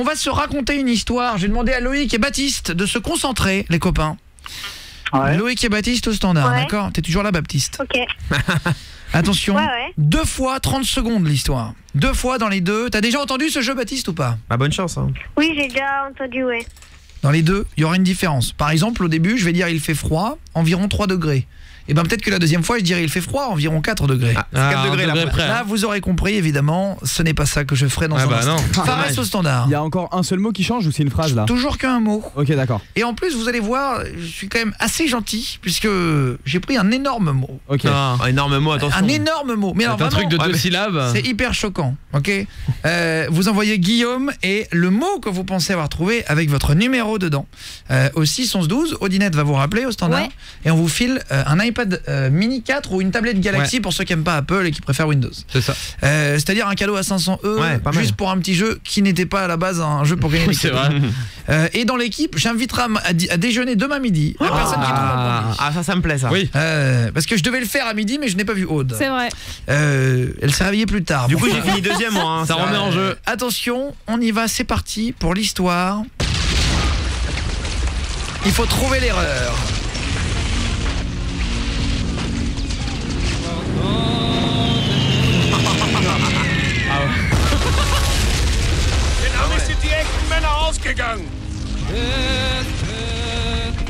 va se raconter une histoire. J'ai demandé à Loïc et Baptiste de se concentrer, les copains. Ouais. Loïc et Baptiste au standard, Ouais. d'accord? T'es toujours là, Baptiste? Ok. Attention, Ouais. 2 fois 30 secondes l'histoire. 2 fois dans les deux. T'as déjà entendu ce jeu, Baptiste, ou pas? Bah bonne chance hein. Oui, j'ai déjà entendu, ouais. Dans les deux, il y aura une différence. Par exemple, au début, je vais dire il fait froid, environ 3 degrés. Et ben peut-être que la deuxième fois, je dirais il fait froid, environ 4 degrés. Ah, c'est 4 degrés là. près. Là, vous aurez compris, évidemment, ce n'est pas ça que je ferai dans un instant. non. Fares au standard. Il y a encore un seul mot qui change ou c'est une phrase là? Toujours qu'un mot. Ok, d'accord. Et en plus, vous allez voir, je suis quand même assez gentil, puisque j'ai pris un énorme mot. Ok. Ah. Un énorme mot, attention. Un énorme mot. Mais alors C'est un truc de vraiment, 2 syllabes. c'est hyper choquant, ok. Vous envoyez Guillaume et le mot que vous pensez avoir trouvé avec votre numéro dedans. Au 61112, Odinette va vous rappeler au standard. Ouais. Et on vous file un iPad mini 4 ou une tablette Galaxy pour ceux qui n'aiment pas Apple et qui préfèrent Windows. C'est ça. C'est-à-dire un cadeau à 500 € Ouais, pas mal. juste pour un petit jeu qui n'était pas à la base un jeu pour gagner des C'est cadeaux. vrai. Et dans l'équipe, j'inviterai à déjeuner demain midi la personne qui trouve un premier. Ah ça me plaît ça. Oui. Parce que je devais le faire à midi mais je n'ai pas vu Aude. C'est vrai. Elle s'est réveillée plus tard. Du Bon. coup j'ai fini deuxième moi hein. Ça remet en jeu. Attention, on y va, c'est parti pour l'histoire. Il faut trouver l'erreur.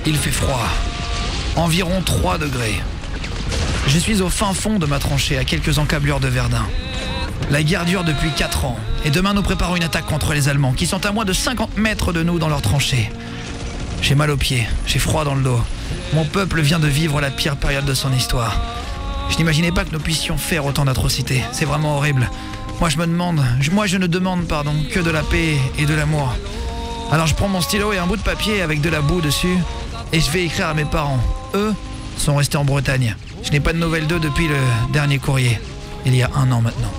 Il fait froid, environ 3 degrés. Je suis au fin fond de ma tranchée, à quelques encablures de Verdun. La guerre dure depuis 4 ans, et demain nous préparons une attaque contre les Allemands, qui sont à moins de 50 mètres de nous dans leur tranchée. J'ai mal aux pieds, j'ai froid dans le dos. Mon peuple vient de vivre la pire période de son histoire. Je n'imaginais pas que nous puissions faire autant d'atrocités, c'est vraiment horrible. Moi je ne demande que de la paix et de l'amour. Alors je prends mon stylo et un bout de papier avec de la boue dessus, et je vais écrire à mes parents. Eux sont restés en Bretagne. Je n'ai pas de nouvelles d'eux depuis le dernier courrier, il y a 1 an maintenant.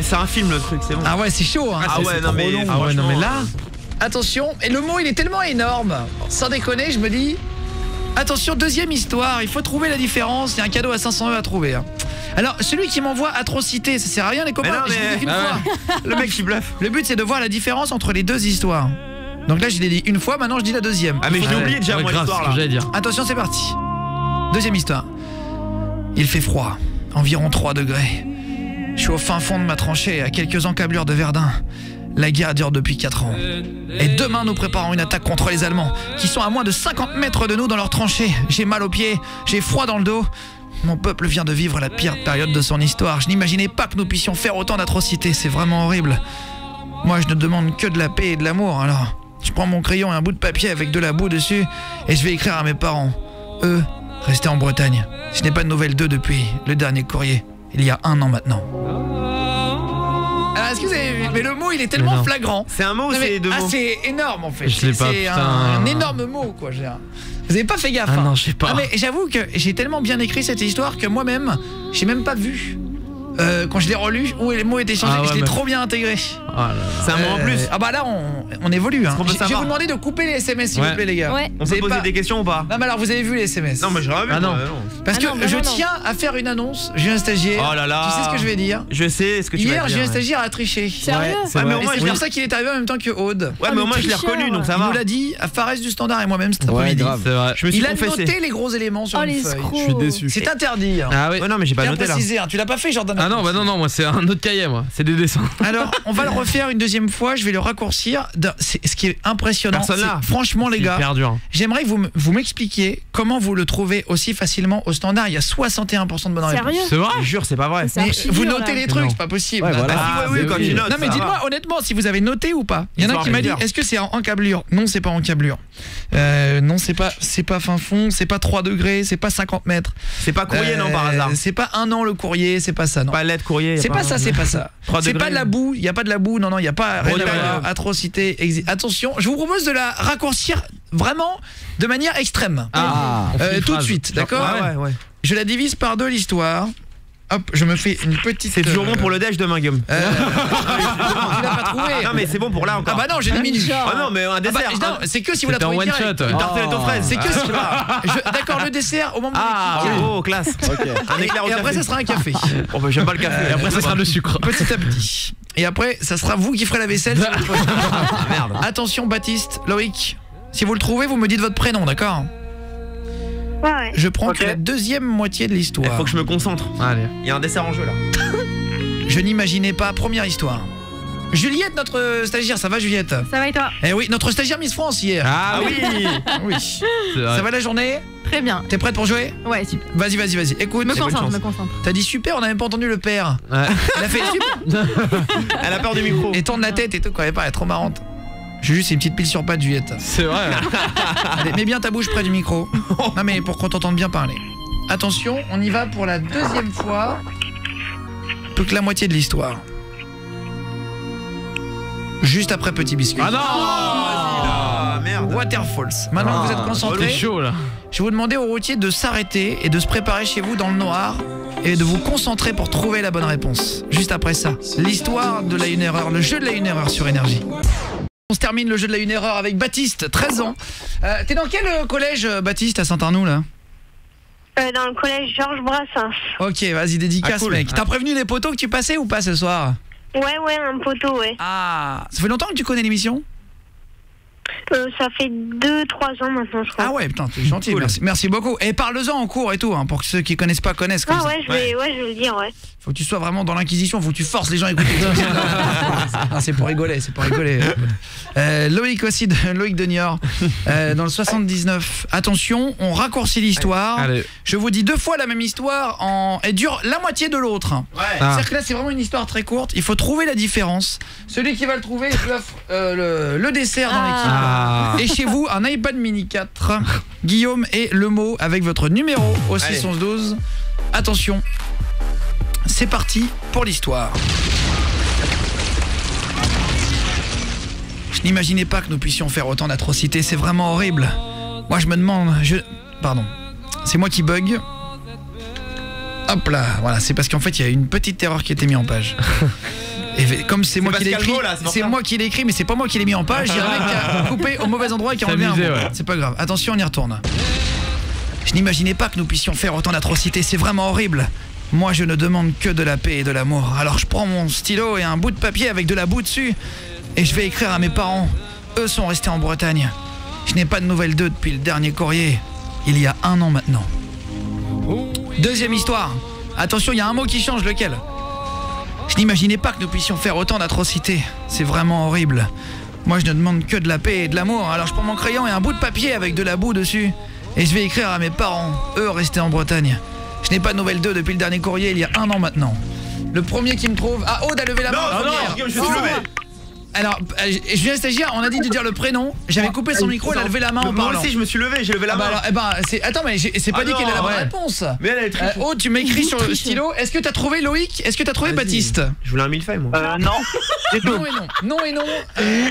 C'est un film le truc, c'est bon. Ah ouais, c'est chaud hein. Ah ouais, non mais Ah ouais, non mais franchement, là, attention, et le mot il est tellement énorme, sans déconner, je me dis, attention, deuxième histoire, il faut trouver la différence, il y a un cadeau à 500 € à trouver. Hein. Alors, celui qui m'envoie atrocité, ça sert à rien les copains, Mais non, je l'ai dit qu'une Ah fois. le mec qui bluffe. Le but c'est de voir la différence entre les deux histoires. Donc là je l'ai dit une fois, maintenant je dis la deuxième. Ah mais je l'ai oublié déjà Ouais, moi grave, l'histoire ce que là. j'allais dire. Attention, c'est parti. Deuxième histoire. Il fait froid, environ 3 degrés. Je suis au fin fond de ma tranchée, à quelques encablures de Verdun. La guerre dure depuis 4 ans. Et demain, nous préparons une attaque contre les Allemands, qui sont à moins de 50 mètres de nous dans leur tranchée. J'ai mal aux pieds, j'ai froid dans le dos. Mon peuple vient de vivre la pire période de son histoire. Je n'imaginais pas que nous puissions faire autant d'atrocités, c'est vraiment horrible. Moi, je ne demande que de la paix et de l'amour, alors... Je prends mon crayon et un bout de papier avec de la boue dessus, et je vais écrire à mes parents. Eux, restés en Bretagne. Je n'ai pas de nouvelles d'eux depuis le dernier courrier, il y a 1 an maintenant. Alors, est-ce que vous avez vu? Mais le mot, il est tellement non. flagrant. C'est un mot ou Non, mais- c'est deux mots? c'est énorme en fait. Je sais pas, C'est putain. un énorme mot, quoi. Vous avez pas fait gaffe. Ah hein. non, je sais pas. Ah, mais j'avoue que j'ai tellement bien écrit cette histoire que moi-même, j'ai même pas vu. Quand je l'ai relu, où les mots étaient changés, Ah ouais, je l'ai mais- trop bien intégré. Ah là là. C'est un mot en plus. Ah bah là, on évolue. Hein. qu'on peut Je vais savoir vous demander de couper les SMS, s'il Ouais. vous plaît, les gars. Ouais. On Vous peut avez poser pas- des questions ou pas? Non, mais alors, vous avez vu les SMS? Non mais j'ai rien vu. Ah non. moi, Parce Ah que non, bah je non, non. tiens à faire une annonce. J'ai un stagiaire. Oh là là. Tu sais ce que je vais dire? Je sais ce que tu vas Hier, dire. j'ai un ouais. stagiaire à tricher. Sérieux? c'est Ouais, mais vrai. au moins Et je c'est l'ai pour ça qu'il est arrivé en même temps que Aude. Ouais, mais au moins je l'ai tricheur. reconnu donc ça Il va. nous l'a dit à Fares du Standard et moi-même cet Ouais, après-midi. grave. C'est vrai. Je me suis Il a confessé. noté les gros éléments sur Oh une les feuille. escrocs. Je suis déçu. C'est interdit. Hein. Ah oui. Ouais non mais j'ai pas Bien noté là. précisé, hein. Tu l'as pas fait, Jordan? Ah non, bah non, moi c'est un autre cahier, moi. C'est des dessins. Alors, on va le refaire une deuxième fois. Je vais le raccourcir. Ce qui est impressionnant, Personne là. c'est- franchement, les gars, Hyper dur. j'aimerais que vous m'expliquiez comment vous le trouvez aussi facilement au Standard. Il y a 61% de bonnes réponses. Sérieux? C'est vrai? Je jure c'est pas vrai. C'est Mais archi vous dur, notez là. les trucs, Non. c'est pas possible. Ouais, voilà. Ah oui, mais quand oui. tu notes. Non mais ça dites-moi va. honnêtement si vous avez noté ou pas. Il y en a Histoire qui m'a dit bizarre. est-ce que c'est en encablure? Non, c'est pas en encablure. Non, c'est pas fin fond, c'est pas 3 degrés, c'est pas 50 mètres. C'est pas courrier non par hasard. C'est pas 1 an le courrier, c'est pas ça non. Pas lettre courrier. C'est pas ça, c'est pas ça. 3 C'est degrés. pas de la boue, il y a pas de la boue. Non, il y a pas rien à Bretagne. voir. Atrocité, attention, je vous propose de la raccourcir vraiment de manière extrême. Ah. On fait une Tout de phrase. suite, d'accord? Ouais. Je la divise par 2 l'histoire. Hop, je me fais une petite. C'est toujours bon pour le déj demain Guillaume. Tu l'as pas trouvé. Non mais c'est bon pour là Ah encore. bah non, j'ai des minutes. Genre. Oh non mais un Ah bah, dessert. non, c'est que si vous la C'était en trouvez one direct. shot. Une tartelette aux fraises. C'est que si d'accord, le dessert au moment de Ah l'expliquer. oh classe. Ok. Un éclair au Et après café. ça sera un café. Oh bah j'aime pas le café. Et après, ça sera le sucre. Petit à petit. Et après, ça sera vous qui ferez la vaisselle. Merde. Attention Baptiste, Loïc, si vous le trouvez, vous me dites votre prénom, d'accord? Ouais. Je prends que la deuxième moitié de Il l'histoire. faut que je me concentre. Allez. Il y a un dessert en jeu là. Je n'imaginais pas, première histoire. Juliette, notre stagiaire, ça va Juliette? Ça va et toi? Eh oui, notre stagiaire Miss France hier. Ah oui. Oui. C'est vrai. Ça va la journée? Très bien. T'es prête pour jouer? Ouais, super. Vas-y. Écoute, Me bonne concentre, chance. me concentre. t'as dit super, on n'a même pas entendu le père. Ouais. Elle a fait super. Elle a peur du micro. Et tourne la tête et tout, quand même pas, elle est trop marrante. J'ai juste une petite pile sur patte, Juliette. C'est vrai. Allez, mets bien ta bouche près du micro. Non mais pour qu'on t'entende bien parler. Attention, on y va pour la deuxième fois. Plus que la moitié de l'histoire. Juste après Petit Biscuit. Ah non. Ah merde. Waterfalls. Maintenant que vous êtes T'es concentrés, chaud là. je vais vous demander aux routiers de s'arrêter et de se préparer chez vous dans le noir et de vous concentrer pour trouver la bonne réponse. Juste après ça, l'histoire de la 1 erreur, le jeu de la 1 erreur sur Énergie. On se termine le jeu de la 1 erreur avec Baptiste, 13 ans. T'es dans quel collège, Baptiste, à Saint-Arnoux là? Dans le collège Georges Brassens. Ok, vas-y, dédicace, Ah, cool. mec. T'as prévenu les potos que tu passais ou pas ce soir? Ouais, un poteau, ouais. Ah, ça fait longtemps que tu connais l'émission? Ça fait 2-3 ans maintenant, je crois. Ah ouais, putain, t'es gentil, Cool. merci beaucoup. Et parle-en en cours et tout, hein, pour que ceux qui connaissent pas connaissent comme Ah ça. ouais, je vais le dire, ouais. Faut que tu sois vraiment dans l'inquisition, faut que tu forces les gens à écouter. Ah, c'est pour rigoler, Loïc aussi, Loïc de Niort, dans le 79. Attention, on raccourcit l'histoire. Allez. Je vous dis 2 fois la même histoire, elle dure la moitié de l'autre. Ouais. C'est-à-dire que là, c'est vraiment une histoire très courte. Il faut trouver la différence. Celui qui va le trouver, je lui offre le dessert dans l'équipe. Ah. Et chez vous, un iPad mini 4. Guillaume et le mot avec votre numéro au Allez. 612. Attention, c'est parti pour l'histoire. Je n'imaginais pas que nous puissions faire autant d'atrocités. C'est vraiment horrible. Moi, je me demande... Pardon. C'est moi qui bug. Hop là, voilà, c'est parce qu'en fait, il y a une petite erreur qui a été mise en page. Et comme c'est moi qui l'ai Pascal écrit, Beau, là, c'est pour c'est ça. moi qui l'ai écrit, mais c'est pas moi qui l'ai mis en page. Il y a un mec qui a coupé au mauvais endroit et qui a C'est enlevé un amusé, mot. ouais. C'est pas grave. Attention, on y retourne. Je n'imaginais pas que nous puissions faire autant d'atrocités. C'est vraiment horrible. Moi, je ne demande que de la paix et de l'amour. Alors, je prends mon stylo et un bout de papier avec de la boue dessus et je vais écrire à mes parents. Eux sont restés en Bretagne. Je n'ai pas de nouvelles d'eux depuis le dernier courrier. Il y a 1 an maintenant. Deuxième histoire. Attention, il y a un mot qui change, lequel? Je n'imaginais pas que nous puissions faire autant d'atrocités. C'est vraiment horrible. Moi, je ne demande que de la paix et de l'amour. Alors, je prends mon crayon et un bout de papier avec de la boue dessus et je vais écrire à mes parents. Eux restés en Bretagne. Je n'ai pas de nouvelles d'eux depuis le dernier courrier, il y a 1 an maintenant. Le premier qui me trouve... Ah, Aude a levé la main. Non, première. Guillaume, je me suis levé. Alors, Julien Stagiaire, on a dit de dire le prénom. J'avais coupé son micro, elle a levé la main en Moi parlant. aussi, je me suis levé, j'ai levé la Ah bah main. alors, attends, mais c'est pas Ah dit non, qu'elle a la bonne ouais. réponse. Mais elle est très Aude, tu m'écris sur le stylo. Est-ce que t'as trouvé Loïc? Est-ce que t'as trouvé Vas-y. Baptiste? Je voulais un millefeuille, moi. Non. Non et non. Non et non.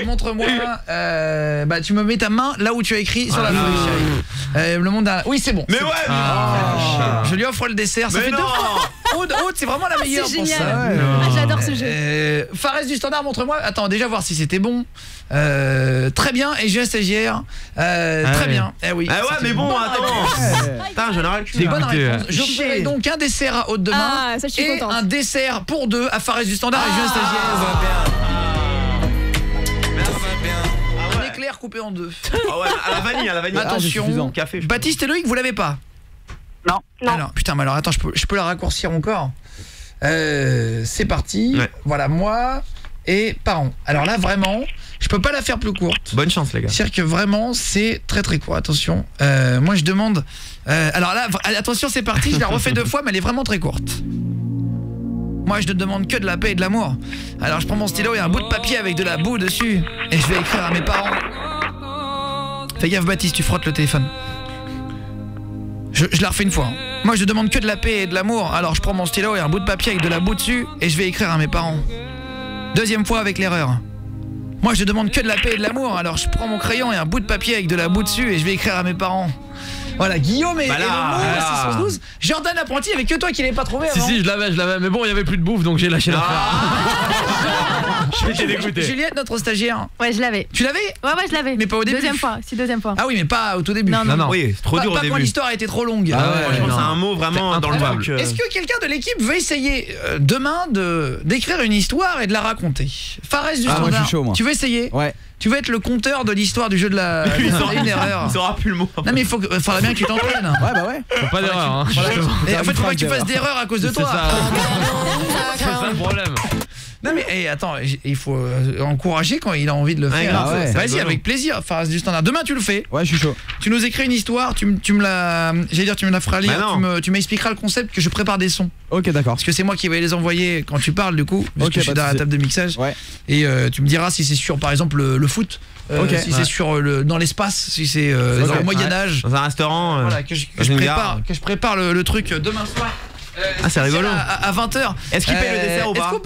Montre-moi. Bah, tu me mets ta main là où tu as écrit sur la feuille. Le monde a... Oui, c'est bon. Mais C'est ouais. bon. Ah. Je lui offre le dessert. Ça Mais fait non. 2 fois. Aude, c'est vraiment la meilleure c'est pour génial. ça. Ah, j'adore ce jeu. Fares du Standard, montre-moi. Attends, déjà voir si c'était bon. Très bien. Et Julien Stagiaire. Très bien. Eh oui. Ah ouais, c'est mais une bon, bonne attends. réponse. Putain, j'en ai le cul. C'est une bonne Écoutez, réponse. Je chier. ferai donc un dessert à Aude demain. Ah, ça, je suis et contente. un dessert pour 2 à Fares du Standard et Julien Stagiaire. Un éclair coupé en 2. Ah ouais, à la vanille, Attention. suffisant. Café. je Baptiste et Loïc, vous l'avez pas? Non. Alors, putain, mais alors attends, je peux la raccourcir encore. C'est parti. Ouais. Voilà, moi et parents. Alors là, vraiment, je peux pas la faire plus courte. Bonne chance, les gars. C'est-à-dire que vraiment, c'est très très court. Attention. Moi, je demande... alors là, attention, c'est parti. Je la refais 2 fois, mais elle est vraiment très courte. Moi, je ne demande que de la paix et de l'amour. Alors, je prends mon stylo et un bout de papier avec de la boue dessus. Et je vais écrire à mes parents. Fais gaffe, Baptiste, tu frottes le téléphone. Je la refais une fois. Moi, je ne demande que de la paix et de l'amour. Alors, je prends mon stylo et un bout de papier avec de la boue dessus. Et je vais écrire à mes parents. Deuxième fois avec l'erreur. Moi, je demande que de la paix et de l'amour. Alors, je prends mon crayon et un bout de papier avec de la boue dessus. Et je vais écrire à mes parents. Voilà, Guillaume et, Bah là, et le mot, là. 612. Jordan l'apprenti, avec que toi qui l'avais pas trouvé Si avant. si, je l'avais, mais bon, il y avait plus de bouffe donc j'ai lâché l'affaire. J'étais dégoûté. Juliette, notre stagiaire. Ouais, je l'avais. Tu l'avais? Ouais, je l'avais. Mais pas au début. Deuxième fois. Si, deuxième fois. Ah oui, mais pas au tout début. Non, non. Oui, c'est trop dur au Pas quand début. l'histoire a été trop longue. Ah ouais, Franchement, non. c'est un mot vraiment dans le improbable. truc. Est-ce que quelqu'un de l'équipe veut essayer demain d'écrire une histoire et de la raconter? Fares du moi, standard. je suis chaud, moi. Tu veux essayer? Ouais. Tu veux être le conteur de l'histoire du jeu de la une erreur. Il saura plus le mot. Non mais il faudra bien que tu t'entraînes. Ouais, bah ouais. Faut pas d'erreur, hein. Et en fait, faut pas que tu d'erreur. fasses d'erreur à cause de C'est toi. ça. C'est ça le problème. Non mais attends, il faut encourager quand il a envie de le Ouais, faire. grave, ouais. Vas-y, rigolo. avec plaisir. Fares du standard. Demain tu le fais. Ouais, je suis chaud. Tu nous écris une histoire, tu me la tu me la feras lire, Bah non. tu m'expliqueras le concept, que je prépare des sons. Ok, d'accord. Parce que c'est moi qui vais les envoyer quand tu parles du coup, parce Ok, que je suis pas de dans la souci. table de mixage. Ouais. Et tu me diras si c'est sur par exemple le foot, Ok. si c'est sur dans l'espace, si c'est dans le Moyen-Âge. Dans un restaurant. Voilà, que je dans une gare. prépare le truc demain soir. Ah, c'est rigolo. À 20h. Est-ce qu'il paye le dessert ou pas?